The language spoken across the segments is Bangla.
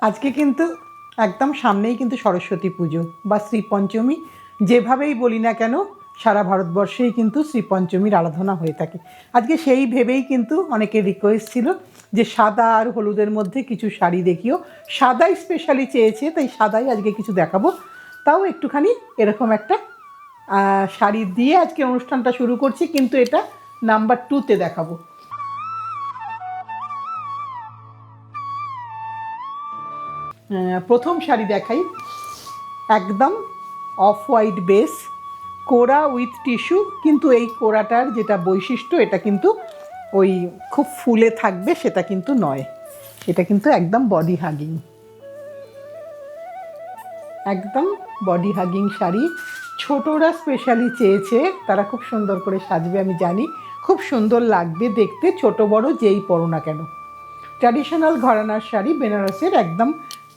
আজকে কিন্তু একদম সামনেই কিন্তু সরস্বতী পুজো বা শ্রী পঞ্চমী, যেভাবেই বলি না কেন সারা ভারতবর্ষেই কিন্তু শ্রী পঞ্চমীর আরাধনা হয়ে থাকে। আজকে সেই ভেবেই কিন্তু অনেকের রিকোয়েস্ট ছিল যে সাদা আর হলুদের মধ্যে কিছু শাড়ি দেখিও। সাদাই স্পেশালি চেয়েছে, তাই সাদাই আজকে কিছু দেখাবো। তাও একটুখানি এরকম একটা শাড়ি দিয়ে আজকে অনুষ্ঠানটা শুরু করছি, কিন্তু এটা নাম্বার 2-তে দেখাবো। প্রথম শাড়ি দেখাই, একদম অফ হোয়াইট বেস, কোরা উইথ টিস্যু। কিন্তু এই কোরাটার যেটা বৈশিষ্ট্য, এটা কিন্তু ওই খুব ফুলে থাকবে সেটা কিন্তু নয়, এটা কিন্তু একদম বডি হাগিং, একদম বডি হাগিং শাড়ি। ছোটরা স্পেশালি চেয়েছে, তারা খুব সুন্দর করে সাজবে, আমি জানি খুব সুন্দর লাগবে দেখতে, ছোট বড় যেই পরো না কেন। ট্র্যাডিশনাল ঘরানার শাড়ি, বেনারসের একদম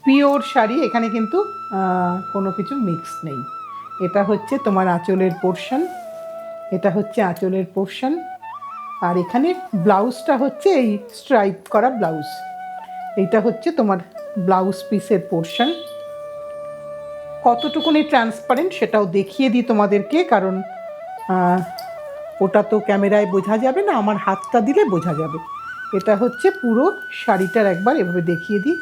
পিওর শাড়ি, এখানে কিন্তু কোনো কিছু মিক্স নেই। এটা হচ্ছে তোমার আঁচলের পোর্শন, এটা হচ্ছে আঁচলের পোর্শন, আর এখানে ব্লাউজটা হচ্ছে এই স্ট্রাইপ করা ব্লাউজ। এইটা হচ্ছে তোমার ব্লাউজ পিসের পোর্শন। কতটুকুনি ট্রান্সপারেন্ট সেটাও দেখিয়ে দিই তোমাদেরকে, কারণ ওটা তো ক্যামেরায় বোঝা যাবে না, আমার হাতটা দিলে বোঝা যাবে। এটা হচ্ছে পুরো শাড়িটার একবার এভাবে দেখিয়ে দিই।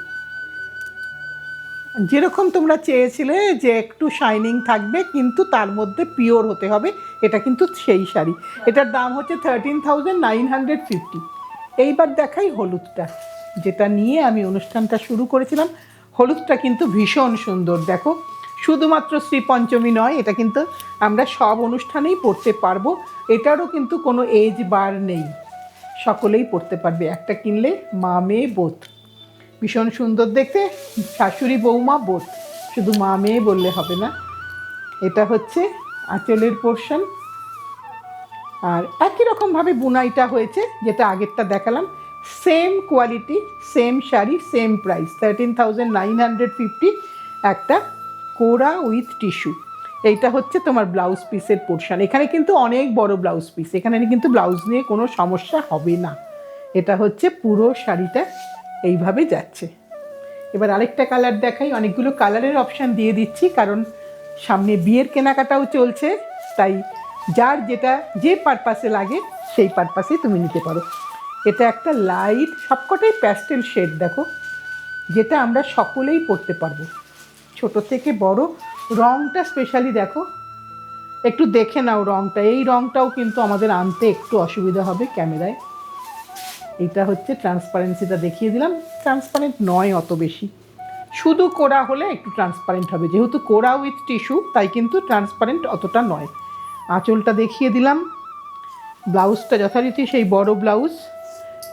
যেরকম তোমরা চেয়েছিলে যে একটু শাইনিং থাকবে কিন্তু তার মধ্যে পিওর হতে হবে, এটা কিন্তু সেই শাড়ি। এটার দাম হচ্ছে 13,950। এইবার দেখাই হলুদটা, যেটা নিয়ে আমি অনুষ্ঠানটা শুরু করেছিলাম। হলুদটা কিন্তু ভীষণ সুন্দর, দেখো শুধুমাত্র শ্রী পঞ্চমী নয়, এটা কিন্তু আমরা সব অনুষ্ঠানেই পরতে পারবো। এটারও কিন্তু কোনো এজ বার নেই, সকলেই পরতে পারবে। একটা কিনলে মা মেয়ে বোধ, ভীষণ সুন্দর দেখতে, শাশুড়ি বৌমা বোধ, শুধু মা মেয়ে বললে হবে না। এটা হচ্ছে আঁচলের পোর্শন, আর একই রকমভাবে বুনাইটা হয়েছে যেটা আগেরটা দেখালাম। Same quality, same sari, same price, 13,950। একটা কোরা উইথ টিস্যু। এইটা হচ্ছে তোমার ব্লাউজ পিসের পোর্শন। এখানে কিন্তু অনেক বড় ব্লাউজ পিস, এখানে কিন্তু ব্লাউজ নিয়ে কোনো সমস্যা হবে না। এটা হচ্ছে পুরো শাড়িটা এইভাবে যাচ্ছে। এবার আরেকটা কালার দেখাই, অনেকগুলো কালারের অপশান দিয়ে দিচ্ছি কারণ সামনে বিয়ের কেনাকাটাও চলছে, তাই যার যেটা যে পারপাসে লাগে সেই পারপাসেই তুমি নিতে পারো। এটা একটা লাইট, সবকটাই প্যাস্টেল শেড, দেখো যেটা আমরা সকলেই পরতে পারবো, ছোট থেকে বড়। রঙটা স্পেশালি দেখো, একটু দেখে নাও রঙটা, এই রঙটাও কিন্তু আমাদের আনতে একটু অসুবিধা হবে ক্যামেরায়। এটা হচ্ছে ট্রান্সপারেন্সিটা দেখিয়ে দিলাম, ট্রান্সপারেন্ট নয় অত বেশি, শুধু কোরা হলে একটু ট্রান্সপারেন্ট হবে, যেহেতু কোরা উইথ টিস্যু তাই কিন্তু ট্রান্সপারেন্ট অতটা নয়। আঁচলটা দেখিয়ে দিলাম, ব্লাউজটা যথারীতি সেই বড় ব্লাউজ,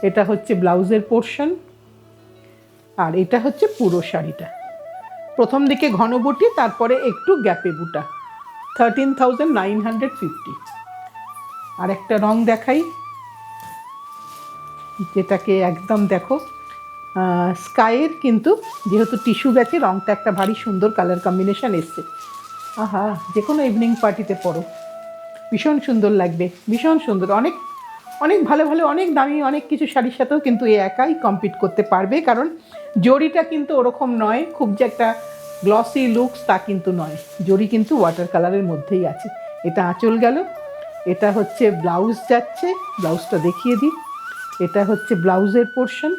এটা হচ্ছে ব্লাউজের পোর্শন, আর এটা হচ্ছে পুরো শাড়িটা। প্রথম দিকে ঘন বুটি, তারপরে একটু গ্যাপে বুটা, 13,950। আর একটা রং দেখাই, যেটাকে একদম দেখো স্কাইয়ের, কিন্তু যেহেতু টিস্যু গেছে রঙটা একটা ভারী সুন্দর কালার কম্বিনেশন এসছে। আহা, যে কোনো ইভিনিং পার্টিতে পরো, ভীষণ সুন্দর লাগবে, ভীষণ সুন্দর। অনেক অনেক ভালো ভালো অনেক দামি অনেক কিছু শাড়ির সাথেও কিন্তু এ একাই কম্পিট করতে পারবে, কারণ জরিটা কিন্তু ওরকম নয় খুব যে একটা গ্লসি লুকস তা কিন্তু নয়, জরি কিন্তু ওয়াটার কালারের মধ্যেই আছে। এটা আঁচল গেল, এটা হচ্ছে ব্লাউজ যাচ্ছে, ব্লাউজটা দেখিয়ে দিই। এটা হচ্ছে ব্লাউজের পোর্শন,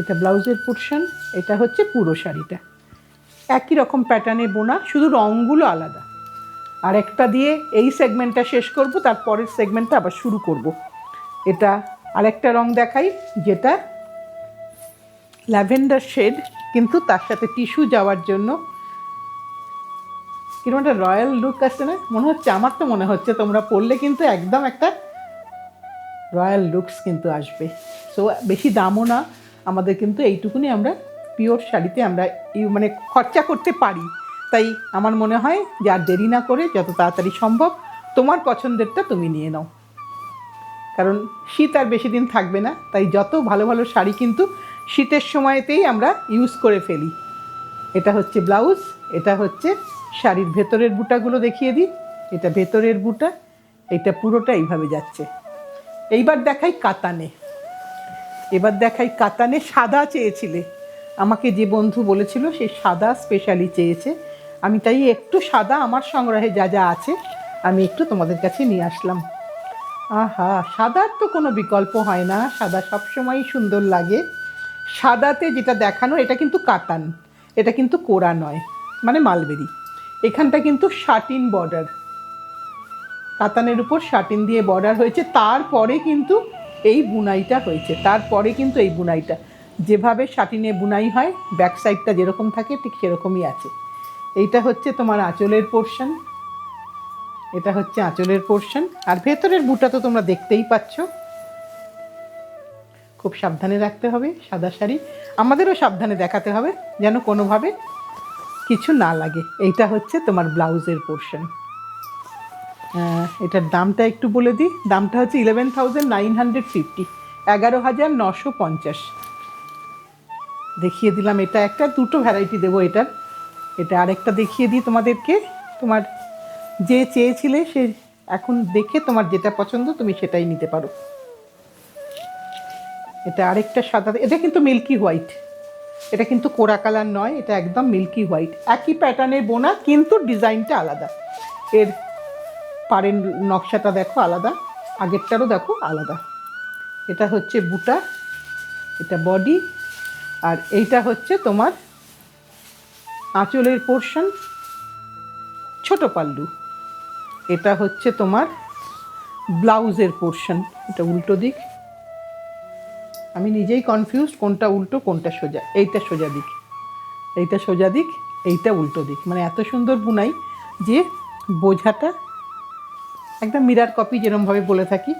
এটা ব্লাউজের পোর্শন, এটা হচ্ছে পুরো শাড়িটা একই রকম প্যাটার্নে বোনা, শুধু রঙগুলো আলাদা। আর একটা দিয়ে এই সেগমেন্টটা শেষ করব, তারপরের সেগমেন্টটা আবার শুরু করব। এটা আরেকটা রং দেখাই, যেটা ল্যাভেন্ডার শেড, কিন্তু তার সাথে টিস্যু যাওয়ার জন্য কিরকম একটা রয়্যাল লুক আসছে না, মনে হচ্ছে, আমার তো মনে হচ্ছে তোমরা পরলে কিন্তু একদম একটা রয়্যাল লুকস কিন্তু আসবে। সো বেশি দামও না, আমাদের কিন্তু এইটুকুনি আমরা পিওর শাড়িতে আমরা মানে খরচা করতে পারি। তাই আমার মনে হয় যে আর দেরি না করে যত তাড়াতাড়ি সম্ভব তোমার পছন্দেরটা তুমি নিয়ে নাও, কারণ শীত আর বেশি দিন থাকবে না, তাই যত ভালো ভালো শাড়ি কিন্তু শীতের সময়তেই আমরা ইউজ করে ফেলি। এটা হচ্ছে ব্লাউজ, এটা হচ্ছে শাড়ির ভেতরের বুটাগুলো দেখিয়ে দিই। এটা ভেতরের বুটা, এটা পুরোটা এইভাবে যাচ্ছে। এইবার দেখাই কাতানে, এবার দেখাই কাতানে। সাদা চেয়েছিলে, আমাকে যে বন্ধু বলেছিল সে সাদা স্পেশালি চেয়েছে, আমি তাই একটু সাদা আমার সংগ্রহে যা যা আছে আমি একটু তোমাদের কাছে নিয়ে আসলাম। আহা, সাদার তো কোনো বিকল্প হয় না, সাদা সবসময়ই সুন্দর লাগে। সাদাতে যেটা দেখানো এটা কিন্তু কাতান, এটা কিন্তু কোরা নয়, মানে মালবেরি। এখানটা কিন্তু শাটিন বর্ডার, কাতানের উপর শাটিন দিয়ে বর্ডার হয়েছে, তারপরে কিন্তু এই বুনাইটা হয়েছে, তারপরে কিন্তু এই বুনাইটা যেভাবে শাটিনে বুনাই হয় ব্যাক সাইডটা যেরকম থাকে ঠিক সেরকমই আছে। এইটা হচ্ছে তোমার আঁচলের পোর্শন, এটা হচ্ছে আঁচলের পোর্শন, আর ভেতরের বুটা তো তোমরা দেখতেই পাচ্ছ। খুব সাবধানে রাখতে হবে সাদা শাড়ি, আমাদেরও সাবধানে দেখাতে হবে যেন কোনোভাবে কিছু না লাগে। এইটা হচ্ছে তোমার ব্লাউজের পোর্শন। এটার দামটা একটু বলে দিই, দামটা হচ্ছে 11,950, 11,950 দেখিয়ে দিলাম। এটা একটা, দুটো ভ্যারাইটি দেবো এটার, এটা আরেকটা দেখিয়ে দিই তোমাদেরকে। তোমার যে চেয়েছিলে সে এখন দেখে তোমার যেটা পছন্দ তুমি সেটাই নিতে পারো। এটা আরেকটা সাদা, এটা কিন্তু মিল্কি হোয়াইট, এটা কিন্তু কোরা কালার নয়, এটা একদম মিল্কি হোয়াইট, একই প্যাটার্নের বোনা কিন্তু ডিজাইনটা আলাদা। এর পাড়ের নকশাটা দেখো আলাদা, আগেরটারও দেখো আলাদা। এটা হচ্ছে বুটা, এটা বডি, আর এইটা হচ্ছে তোমার আঁচলের পোর্শন, ছোট পাল্লু। এটা হচ্ছে তোমার ব্লাউজের পোর্শন, এটা উল্টো দিক, আমি নিজেই কনফিউজ কোনটা উল্টো কোনটা সোজা। এইটা সোজা দিক, এইটা সোজা দিক, এইটা উল্টো দিক, মানে এত সুন্দর বুনাই যে বোঝাটা একদম মিরার কপি যেরমভাবে বলে থাকি।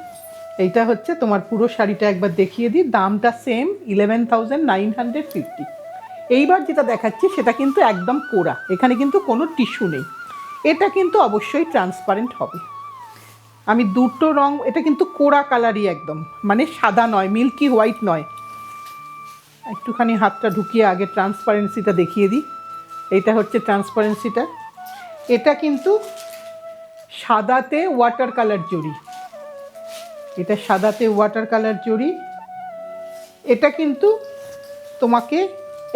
এইটা হচ্ছে তোমার পুরো শাড়িটা একবার দেখিয়ে দিই, দামটা সেম 11,950। এইবার যেটা দেখাচ্ছি সেটা কিন্তু একদম কোরা, এখানে কিন্তু কোনো টিস্যু নেই, এটা কিন্তু অবশ্যই ট্রান্সপারেন্ট হবে। আমি দুটো রং, এটা কিন্তু কোরা কালারই একদম, মানে সাদা নয়, মিল্কি হোয়াইট নয়। একটুখানি হাতটা ঢুকিয়ে আগে ট্রান্সপারেন্সিটা দেখিয়ে দিই। এইটা হচ্ছে ট্রান্সপারেন্সিটা, এটা কিন্তু সাদাতে ওয়াটার কালার জরি, এটা সাদাতে ওয়াটার কালার জরি। এটা কিন্তু তোমাকে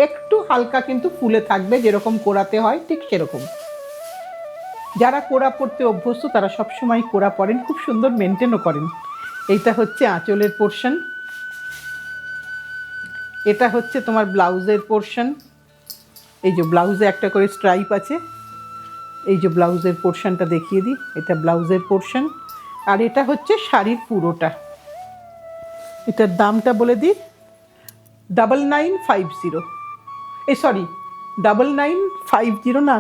একটু হালকা কিন্তু ফুলে থাকবে, যেরকম কোরাতে হয় ঠিক সেরকম। যারা কোরা পরতে অভ্যস্ত তারা সবসময় কোরা পরেন, খুব সুন্দর মেনটেনও করেন। এইটা হচ্ছে আঁচলের পোর্শন, এটা হচ্ছে তোমার ব্লাউজের পোর্শন। এই যে ব্লাউজে একটা করে স্ট্রাইপ আছে, এই যে ব্লাউজের পোর্শনটা দেখিয়ে দিই, এটা ব্লাউজের পোর্শন। আর এটা হচ্ছে শাড়ির পুরোটা। এটার দামটা বলে দিই, 9950, সরি 9950 না,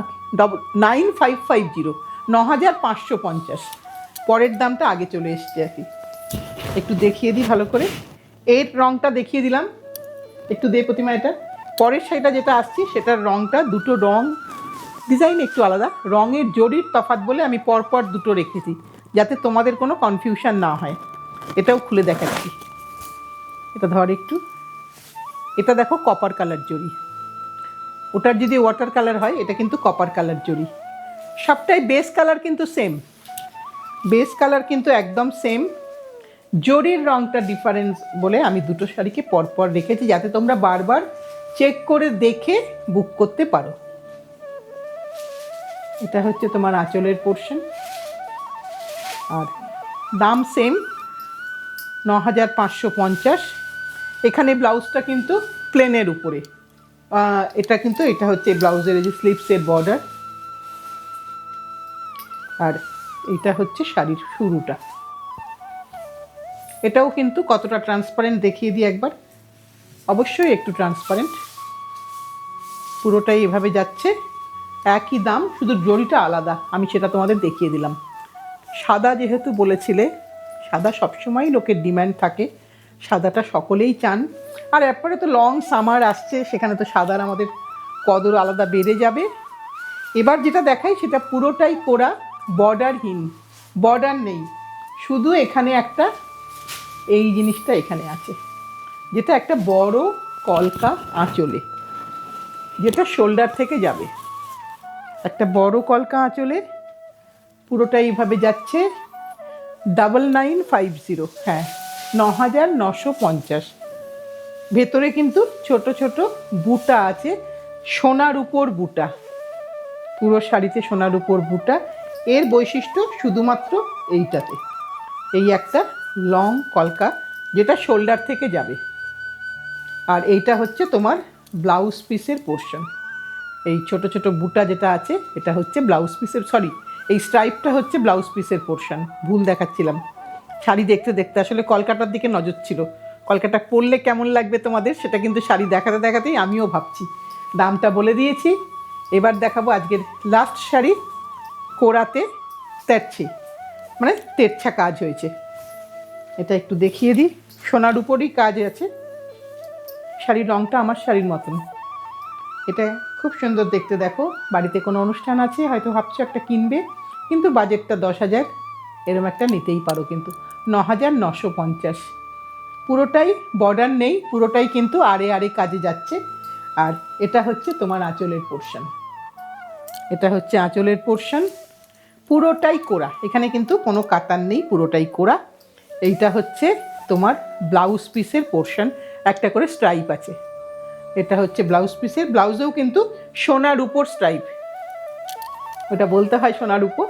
9550, 9550। পরের দামটা আগে চলে এসছে আর কি। একটু দেখিয়ে দিই ভালো করে, এর রঙটা দেখিয়ে দিলাম, একটু দে প্রতিমা। এটা পরের শাড়িটা যেটা আসছি সেটার রঙটা, দুটো রং ডিজাইন একটু আলাদা, রঙের জরির তফাৎ বলে আমি পরপর দুটো রেখেছি যাতে তোমাদের কোনো কনফিউশন না হয়। এটাও খুলে দেখাচ্ছি, এটা ধর একটু, এটা দেখো কপার কালার জরি, ওটার যদি ওয়াটার কালার হয় এটা কিন্তু কপার কালার জরি। সবটাই বেস কালার কিন্তু সেম, বেস কালার কিন্তু একদম সেম, জরির রঙটা ডিফারেন্স বলে আমি দুটো শাড়িকে পরপর রেখেছি যাতে তোমরা বারবার চেক করে দেখে বুক করতে পারো। এটা হচ্ছে তোমার আঁচলের পোর্শন, আর দাম সেম 9550। এখানে ব্লাউজটা কিন্তু প্লেনের উপরে, এটা কিন্তু এটা হচ্ছে ব্লাউজের এই যে স্লিভসের বর্ডার, আর এটা হচ্ছে শাড়ির শুরুটা। এটাও কিন্তু কতটা ট্রান্সপারেন্ট দেখিয়ে দিই একবার, অবশ্যই একটু ট্রান্সপারেন্ট, পুরোটাই এভাবে যাচ্ছে, একই দাম, শুধু জরিটা আলাদা, আমি সেটা তোমাদের দেখিয়ে দিলাম। সাদা যেহেতু বলেছিলে, সাদা সবসময়ই লোকের ডিম্যান্ড থাকে, সাদাটা সকলেই চান, আর এরপরে তো লং সামার আসছে, সেখানে তো সাদার আমাদের কদর আলাদা বেড়ে যাবে। এবার যেটা দেখাই সেটা পুরোটাই কোরা, বর্ডারহীন, বর্ডার নেই, শুধু এখানে একটা এই জিনিসটা এখানে আছে, যেটা একটা বড় কলকা আঁচলে, যেটা শোল্ডার থেকে যাবে, একটা বড় কলকা আঁচলে পুরোটা এইভাবে যাচ্ছে। 9950, হ্যাঁ 9950। ভেতরে কিন্তু ছোট ছোট বুটা আছে, সোনার উপর বুটা, পুরো শাড়িতে সোনার উপর বুটা। এর বৈশিষ্ট্য শুধুমাত্র এইটাতে, এই একটা লং কলকা যেটা শোল্ডার থেকে যাবে। আর এইটা হচ্ছে তোমার ব্লাউজ পিসের পোর্শন। এই ছোট ছোট বুটা যেটা আছে এটা হচ্ছে ব্লাউজ পিসের, সরি এই স্ট্রাইপটা হচ্ছে ব্লাউজ পিসের পোর্শন, ভুল দেখাচ্ছিলাম। শাড়ি দেখতে দেখতে আসলে কলকাতার দিকে নজর ছিল, কলকাতা পরলে কেমন লাগবে তোমাদের সেটা কিন্তু শাড়ি দেখাতে দেখাতেই আমিও ভাবছি। দামটা বলে দিয়েছি। এবার দেখাবো আজকের লাস্ট শাড়ি, কোরাতে তেরছি, মানে তেরছা কাজ হয়েছে। এটা একটু দেখিয়ে দিই, সোনার উপরই কাজ আছে। শাড়ির রঙটা আমার শাড়ির মতন, এটা খুব সুন্দর দেখতে। দেখো বাড়িতে কোনো অনুষ্ঠান আছে, হয়তো ভাবছো একটা কিনবে, কিন্তু বাজেটটা 10,000, এরম একটা নিতেই পারো। কিন্তু 9,950, পুরোটাই বর্ডার নেই, পুরোটাই কিন্তু আড়ে আড়ে কাজে যাচ্ছে। আর এটা হচ্ছে তোমার আঁচলের পোর্শন, এটা হচ্ছে আঁচলের পোর্শন, পুরোটাই কোরা, এখানে কিন্তু কোনো কাতার নেই, পুরোটাই কোরা। এইটা হচ্ছে তোমার ব্লাউজ পিসের পোর্শন, একটা করে স্ট্রাইপ আছে। এটা হচ্ছে ব্লাউজ পিসের, ব্লাউজেও কিন্তু সোনার উপর স্ট্রাইপ, ওটা বলতে হয় সোনার উপর,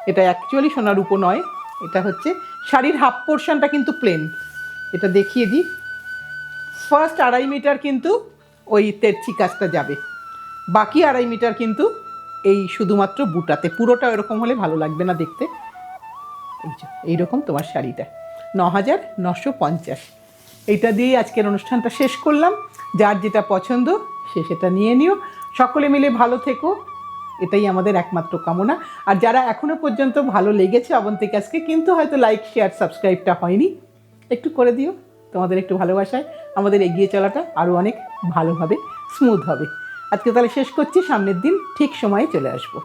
এটা অ্যাকচুয়ালি সোনার উপর নয়। এটা হচ্ছে শাড়ির হাফ পোর্শনটা কিন্তু প্লেন, এটা দেখিয়ে দিই। ফার্স্ট 2.5 মিটার কিন্তু ওই তেরছি কাজটা যাবে, বাকি 2.5 মিটার কিন্তু এই শুধুমাত্র বুটাতে, পুরোটা এরকম হলে ভালো লাগবে না দেখতে। এইরকম তোমার শাড়িটা 9,950। এইটা দিয়েই আজকের অনুষ্ঠানটা শেষ করলাম। যার যেটা পছন্দ সে সেটা নিয়ে নিও, সকলে মিলে ভালো থেকো, এটাই আমাদের একমাত্র কামনা। আর যারা এখনও পর্যন্ত ভালো লেগেছে অবন্তিক আজকে, কিন্তু হয়তো লাইক শেয়ার সাবস্ক্রাইবটা হয়নি, একটু করে দিও। তোমাদের একটু ভালোবাসায় আমাদের এগিয়ে চলাটা আরও অনেক ভালোভাবে স্মুথ হবে। আজকে তাহলে শেষ করছি, সামনের দিন ঠিক সময়ে চলে আসবো।